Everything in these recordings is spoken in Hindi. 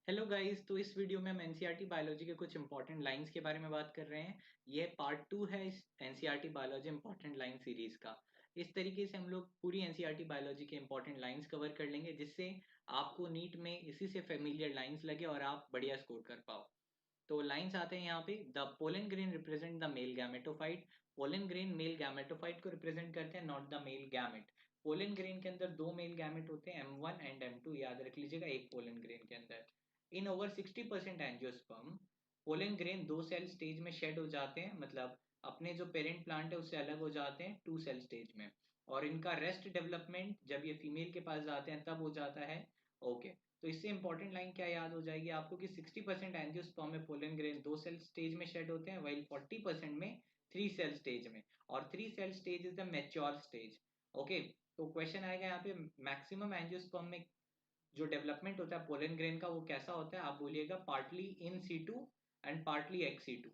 Hello guys. तो इस वीडियो में हम एनसीईआरटी बायोलॉजी के कुछ इंपॉर्टेंट लाइंस के बारे में बात कर रहे हैं। ये पार्ट 2 है इस NCERT biology important line series का। इस तरीके से हम लोग पूरी एनसीईआरटी बायोलॉजी के इंपॉर्टेंट लाइंस कवर कर लेंगे, जिससे आपको नीट में इसी से फेमिलियर लाइंस लगे और आप बढ़िया स्कोर कर पाओ। तो लाइंस आते हैं यहाँ पे। The pollen grain represent the male gametophyte. Pollen grain male gametophyte को रिप्रेजेंट करते हैं, not the male gamete. Pollen grain के अंदर दो मेल गैमेट होते हैं, M1 एंड M2, याद रख लीजिएगा एक पोलन ग्रेन के अंदर। इन ओवर 60% एंजियोस्पर्म पोलन ग्रेन दो सेल स्टेज में शेड हो जाते हैं, मतलब अपने जो पेरेंट प्लांट है उससे अलग हो जाते हैं टू सेल स्टेज में। और इनका रेस्ट डेवलपमेंट जब ये फीमेल के पास जाते हैं तब हो जाता है। ओके, तो इससे इंपॉर्टेंट लाइन क्या याद हो जाएगी आपको कि 60% एंजियोस्पर्म में पोलन ग्रेन दो सेल स्टेज में शेड होते हैं, वही 40% में थ्री सेल स्टेज में। और three cell stage is the mature stage. Okay, तो क्वेश्चन आएगा यहाँ पे, मैक्सिमम एंजियोस्पर्म में जो डेवलपमेंट होता है पोलन ग्रेन का वो कैसा होता है? आप बोलिएगा partly in situ and partly ex situ.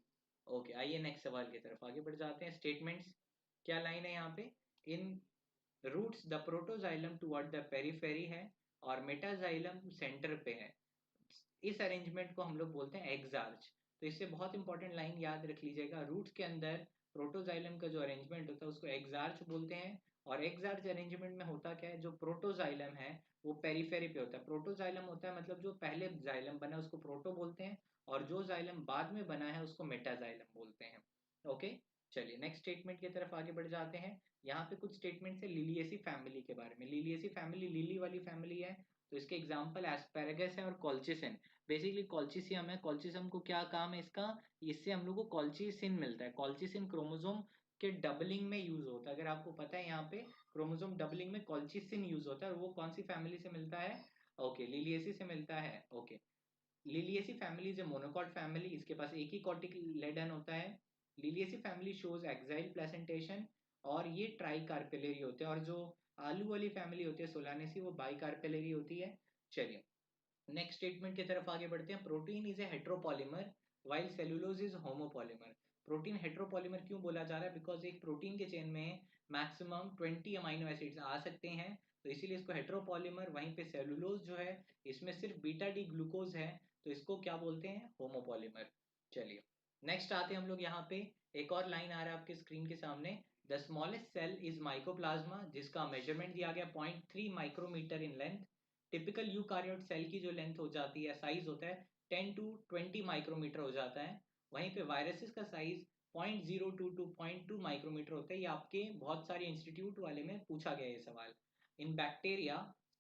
Okay, आइए नेक्स्ट सवाल की तरफ आगे बढ़ जाते हैं। स्टेटमेंट्स क्या लाइन है यहाँ पे? In roots the protoxylem toward the periphery है और मेटाजाइलम सेंटर पे है। इस अरेंजमेंट को हम लोग बोलते हैं एग्जार्च। तो इससे बहुत इंपॉर्टेंट लाइन याद रख लीजिएगा, रूट्स के अंदर प्रोटोजाइलम का जो अरेंजमेंट होता है उसको एग्जार्च बोलते हैं। और एग्जार्च अरेंजमेंट में होता क्या है, जो प्रोटोजाइलम है वो पेरिफेरी पे होता है। प्रोटोजाइलम होता है मतलब जो पहले जाइलम बना है उसको प्रोटो बोलते हैं, और जो जाइलम बाद में बना है उसको मेटाजाइलम बोलते हैं। ओके, चलिए नेक्स्ट स्टेटमेंट की तरफ आगे बढ़ जाते हैं। यहाँ पे कुछ स्टेटमेंट है लिलिएसी फैमिली के बारे में। लिलिएसी फैमिली लिली वाली फैमिली है, तो इसके एग्जाम्पल एस्पेरेगस है और कॉल्चिसिन। बेसिकली कॉल्चिसियम है। कॉल्चिसियम को क्या काम है इसका? इससे हम लोग को कॉल्चिसिन मिलता है। कॉल्चिसिन क्रोमोसोम के डबलिंग में यूज होता है। अगर आपको पता है यहाँ पे क्रोमोसोम डबलिंग में कॉल्चिसिन यूज होता है, और वो कौन सी फैमिली से मिलता है? ओके, लिलिएसी से मिलता है। Okay, Liliaceae family is a monocot family, इसके पास एक ही कॉटिलेडन होता है। Liliaceae family shows exile placentation, और ये ट्राई कार्पेलरी होते हैं। और जो आलू वाली फैमिली होती है सोलानेसी, वो बाई कार्पेलरी होती है। चलिए नेक्स्ट स्टेटमेंट की तरफ आगे बढ़ते हैं। Protein is a heteropolymer while cellulose is homopolymer. Protein heteropolymer क्यों बोला जा रहा है? बिकॉज एक प्रोटीन के चेन में मैक्सिमम 20 अमाइनो एसिड्स आ सकते हैं, तो इसीलिए इसको हेट्रोपॉलीमर। वहीं पे सेलुलोज जो है इसमें सिर्फ बीटा डी ग्लूकोज है, तो इसको क्या बोलते हैं? होमोपॉलीमर। चलिए नेक्स्ट आते हैं हम लोग यहाँ पे। एक और लाइन आ रहा है आपके स्क्रीन के सामने। The smallest cell is mycoplasma, जिसका मेजरमेंट दिया गया 0.3 micrometre in length. Typical eukaryote cell की जो लेंथ हो जाती है, साइज होता है 10 टू 20 माइक्रोमीटर हो जाता है। वहीं पे वायरसेस का साइज 0.02 टू 0.2 माइक्रोमीटर होता है। ये आपके बहुत सारे इंस्टीट्यूट वाले में पूछा गया ये सवाल। In bacteria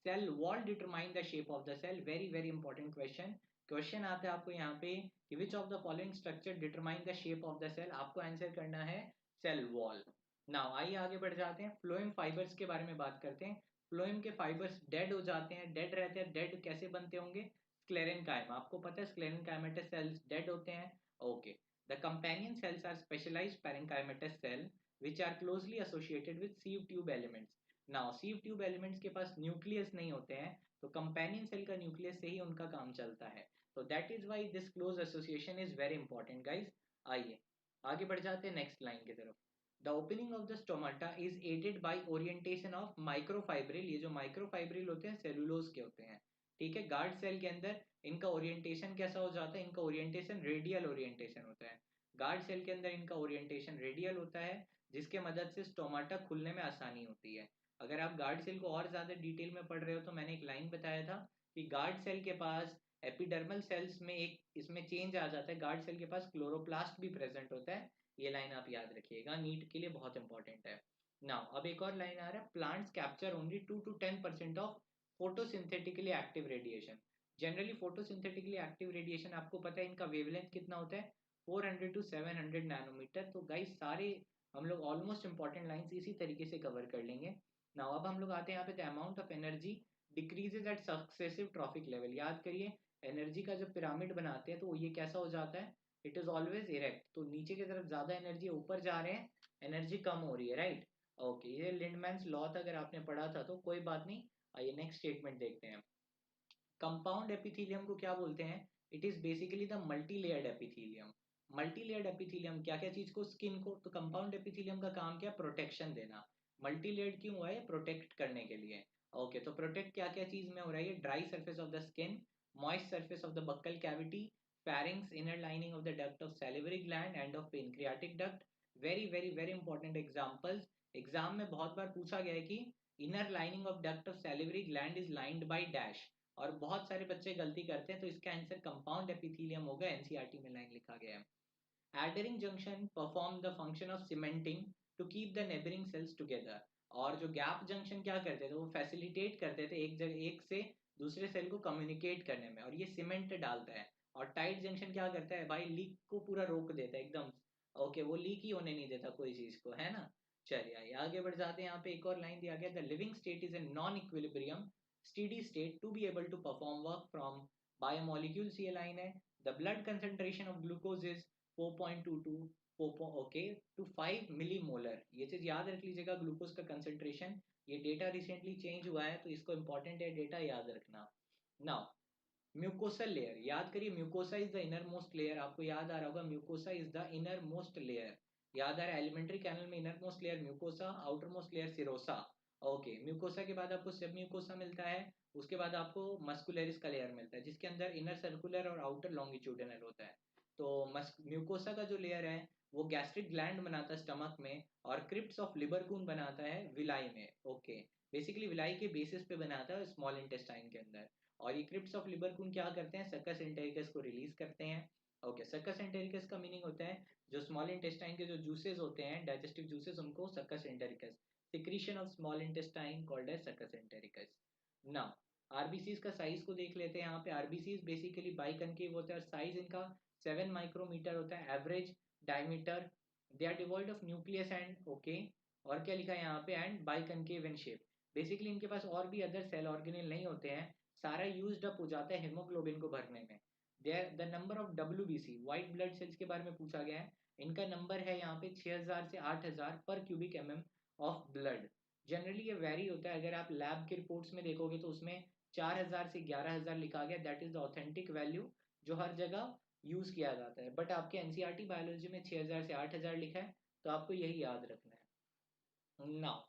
cell wall determine the shape of the cell. Very very important question. Question आता है आपको यहाँ पे कि which of the following structure determine the shape of the cell. आपको आंसर करना है सेल वॉल। नाउ आइए आगे बढ़ जाते हैं, फ्लोएम फाइबर्स के बारे में बात करते हैं। फ्लोएम के फाइबर्स डेड हो जाते हैं। डेड रहते हैं, डेड कैसे बनते होंगे? स्क्लेरेनकाइमा, आपको पता है स्क्लेरेनकाइमेटस सेल्स डेड होते हैं। Okay, the companion cells are specialised parenchymatous cell which are closely associated with sieve tube elements. Now sieve tube elements के पास न्यूक्लियस नहीं होते हैं, तो कंपेनियन सेल का न्यूक्लियस से ही उनका काम चलता है। तो that is why this close association is very important guys. आइए आगे बढ़ जाते हैं नेक्स्ट लाइन की तरफ। The opening of the stomata is aided by orientation of microfibril. ये जो माइक्रोफाइब्रिल होते हैं सेलुलोज के होते हैं। ठीक है, गार्ड सेल के अंदर इनका ओरिएंटेशन कैसा हो जाता है? इनका ओरिएंटेशन रेडियल ओरिएंटेशन होता है। गार्ड सेल के अंदर इनका ओरिएंटेशन रेडियल होता है, जिसके मदद से स्टोमाटा खुलने में आसानी होती है। अगर आप गार्ड सेल को और ज्यादा डिटेल में पढ़ रहे हो तो मैंने एक लाइन बताया था कि गार्ड सेल के पास एपिडर्मल सेल्स में एक इसमें चेंज आ जाता है, गार्ड सेल के पास क्लोरोप्लास्ट भी प्रेजेंट होता है। ये लाइन आप याद रखिएगा, नीट के लिए बहुत इंपॉर्टेंट है। नाउ अब एक और लाइन आ रहा है, plants capture only 2 to 10% of photosynthetically active radiation. Generally photosynthetically active radiation आपको पता है इनका वेवलेंथ कितना होता है? 400 to 700 नैनोमीटर। तो गाइस सारे हम लोग ऑलमोस्ट इंपॉर्टेंट लाइंस इसी तरीके से कवर कर लेंगे। नाउ अब हम लोग आते हैं यहाँ पे, the amount of energy decreases at successive trophic level. याद करिए, एनर्जी का जब पिरामिड बनाते हैं तो ये कैसा हो जाता है? It is always erect. तो नीचे की तरफ ज्यादा एनर्जी, ऊपर जा रहे हैं एनर्जी कम हो रही है, राइट? ओके, ये लिंडमैन्स लॉ था, अगर आपने पढ़ा था तो कोई बात नहीं। आइए नेक्स्ट स्टेटमेंट देखते हैं। कंपाउंड एपिथेलियम को क्या बोलते हैं? It is basically the multi layered epithelium. Multi layered epithelium क्या क्या चीज को? स्किन को। तो कंपाउंड एपिथेलियम का काम क्या? प्रोटेक्शन देना। मल्टी लेयर्ड क्यों हुआ है? प्रोटेक्ट करने के लिए। ओके, तो प्रोटेक्ट क्या क्या चीज में हो रहा है? Dry surface of the skin, moist surface of the buccal cavity, pharynx, inner lining of the duct of salivary gland and of pancreatic duct. Very important examples. Exam में बहुत बार पूछा गया है कि inner lining of duct of salivary gland is lined by dash, और बहुत सारे बच्चे गलती करते हैं, तो इसका आंसर कंपाउंड एपिथेलियम होगा। एनसीईआरटी में लाइन लिखा गया है। Adhering junction perform the function of cementing to keep the neighboring cells together. और जो गैप जंक्शन क्या करते थे, वो फैसिलिटेट करते थे एक जगह एक से दूसरे सेल को कम्युनिकेट करने में, और ये सीमेंट डालता है। और टाइट जंक्शन क्या करता है भाई, लीक को पूरा रोक देता है एकदम। ओके, वो लीक ही होने नहीं देता कोई चीज को, है ना। चलिए आगे बढ़ जाते हैं। यहाँ पे एक और लाइन दिया गया, the living state is a non equilibrium steady state to be able to perform work from biomolecules, ये लाइन है। The blood concentration of glucose is 4.22 okay to 5 millimolar. ये चीज याद रख लीजिएगा, ग्लूकोज का कंसंट्रेशन। ये डेटा रिसेंटली चेंज हुआ है, तो इसको इंपॉर्टेंट है डेटा याद रखना। नाउ म्यूकोसल लेयर, याद करिए, mucosa is the inner most layer. आपको याद आ रहा होगा, mucosa is the inner most layer. याद आ रहा है, एलिमेंट्री कैनल में inner most layer mucosa, outer most layer serosa. Okay, mucosa के बाद आपको सब म्यूकोसा मिलता है, उसके बाद आपको मस्कुलरिस का लेयर मिलता है, जिसके अंदर इनर सर्कुलर और आउटर लॉन्गिट्यूडिनल होता है। तो म्यूकोसा का जो लेयर है वो गैस्ट्रिक ग्लैंड बनाता है स्टमक में, और क्रिप्ट्स ऑफ लिबर कून बनाता है विलाई में। ओके, बेसिकली विलाई के बेसिस पे बनाता है स्मॉल इंटेस्टाइन के अंदर। और ये क्रिप्ट्स ऑफ लिबर कून क्या करते हैं, सक्कस एंटेरिकस को रिलीज करते हैं। ओके, सक्कस एंटेरिकस का मीनिंग होता है जो स्मॉल इंटेस्टाइन के जो जूसेस होते हैं, डाइजेस्टिव जूसेस, उनको succus entericus. Secretion of small intestine called as succus entericus. Now RBCs का साइज को देख लेते हैं। यहाँ पे आरबीसीज बेसिकली बाइकनकेव होता है, साइज इनका 7 माइक्रोमीटर होता है, average diameter. They are devoid of nucleus and okay, और क्या लिखा है यहाँ पे, and biconcave in shape. Basically इनके पास और भी अदर सेल ऑर्गेनेल नहीं होते हैं, सारा यूज्ड अप हो जाता है हेमोग्लोबिन को भरने में। There the number of WBC white blood cells के बारे में पूछा गया है। इनका नंबर है यहाँ पे 6000 से 8000 पर cubic mm of blood. Generally ये वेरी होता है, अगर आप लैब के रिपोर्ट्स में देखोगे तो उसमें 4000 से 11000 लिखा गया, that is the authentic value जो हर जगह यूज किया जाता है। बट आपके एनसीईआरटी बायोलॉजी में 6000 से 8000 लिखा है, तो आपको यही याद रखना है। नाउ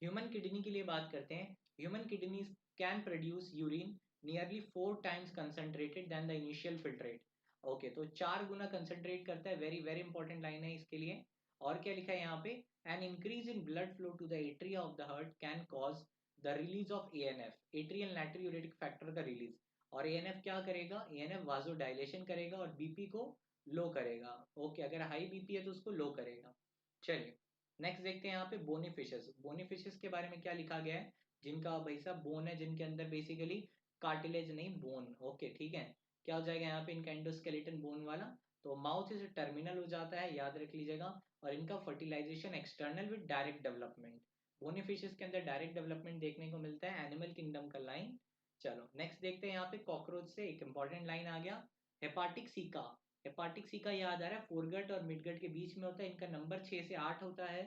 ह्यूमन किडनी की लिए बात करते हैं। Human kidney can produce urine nearly 4 times concentrated than the initial filtrate. Okay, तो 4 गुना कंसंट्रेट करता है। वेरी इंपॉर्टेंट लाइन है इसके लिए। और क्या लिखा है यहाँ पे, an increase in blood flow to the atria of the heart can cause the release of ANF, atrial natriuretic factor का रिलीज। और ANF क्या करेगा, ANF वाजो डायलेशन करेगा और बीपी को लो करेगा। ओके, अगर हाई बीपी है तो उसको लो करेगा। चलिए नेक्स्ट देखते हैं यहाँ पे बोनीफिशस। बोनीफिशस के बारे में क्या लिखा गया है, जिनका भाई साहब बोन है, जिनके अंदर बेसिकली कार्टिलेज नहीं बोन। ओके ठीक है, क्या हो जाएगा यहाँ पे इनका एंडोस्केलेटन बोन वाला। तो माउथ इसे टर्मिनल हो जाता है, याद रख लीजिएगा। और इनका fertilisation external with direct development. Bony fishes के अंदर डायरेक्ट डेवलपमेंट देखने को मिलता है, एनिमल किंगडम का लाइन। चलो नेक्स्ट देखते हैं यहाँ पे, कॉकरोच से एक इंपॉर्टेंट लाइन आ गया, हेपाटिक सीका। हेपाटिक सीका याद आ रहा है, फोरगट और मिडगट के बीच में होता है, इनका नंबर 6 से 8 होता है।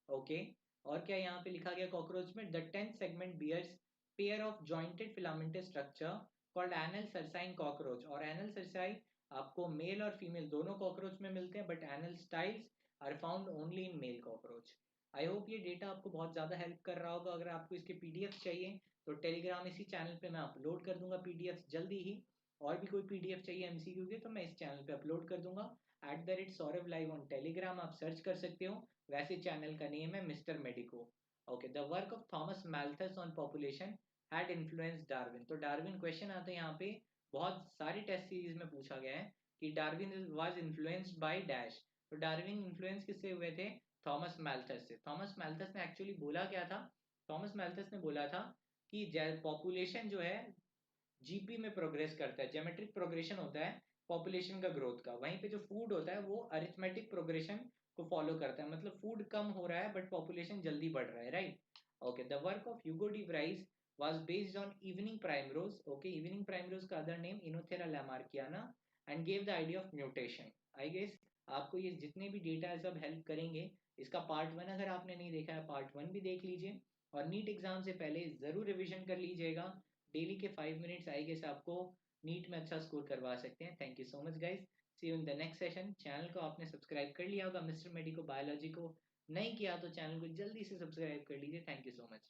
ओके, और क्या यहाँ पे लिखा गया कॉकरोच में, the 10th segment bears pair of jointed filamented structure called anal cerci cockroach. और एनल सर्साई आपको मेल और फीमेल दोनों कॉकरोच में मिलते हैं, but anal styles are found only in male cockroach. I hope ये डेटा आपको बहुत ज़्यादा हेल्प कर रहा होगा। अगर आपको इसके PDF चाहिए तो टेलीग्राम इसी चैनल पे मैं अपलोड कर दूंगा PDF जल्दी ही। और भी कोई PDF चाहिए MCQ के तो मैं इस चैनल पे अपलोड कर दूंगा। @सौरभ लाइव ऑन टेलीग्राम आप सर्च कर सकते हो। वैसे चैनल का नेम है Mister Medico. Okay, the work of Thomas Malthus on population had influence Darwin. तो डार्विन क्वेश्चन आता है यहाँ पे, बहुत सारी टेस्ट सीरीज में पूछा गया है कि Darwin was influenced by dash. तो डार्विन इन्फ्लुएंस किससे हुए थे, थॉमस मैल्थस से। थॉमस मैल्थस ने एक्चुअली बोला क्या था, थॉमस मैल्थस ने बोला था कि पॉपुलेशन जो है GP में प्रोग्रेस करता है, ज्योमेट्रिक प्रोग्रेशन होता है पॉपुलेशन का ग्रोथ का, वहीं पे जो फूड होता है वो अरिथमेटिक प्रोग्रेशन को फॉलो करता है। मतलब फूड कम हो रहा है बट पॉपुलेशन जल्दी बढ़ रहा है, right. Okay, the work of Hugo de Vries was based on evening primrose. Okay, evening primrose का other name Inothera lamarckiana and gave the idea of mutation. I guess आपको ये जितने भी डेटा है सब हेल्प करेंगे। इसका पार्ट 1 अगर आपने नहीं देखा है, पार्ट 1 भी देख लीजिए। और नीट एग्जाम से पहले जरूर रिवीजन कर लीजिएगा। डेली के 5 मिनट्स आई गेस आपको नीट में अच्छा स्कोर करवा सकते हैं। Thank you so much guys, see you in the next session. Channel को आपने सब्सक्राइब कर लिया होगा मिस्टर मेडिको बायोलॉजी को, नहीं किया तो चैनल को जल्दी से सब्सक्राइब कर लीजिए। Thank you so much.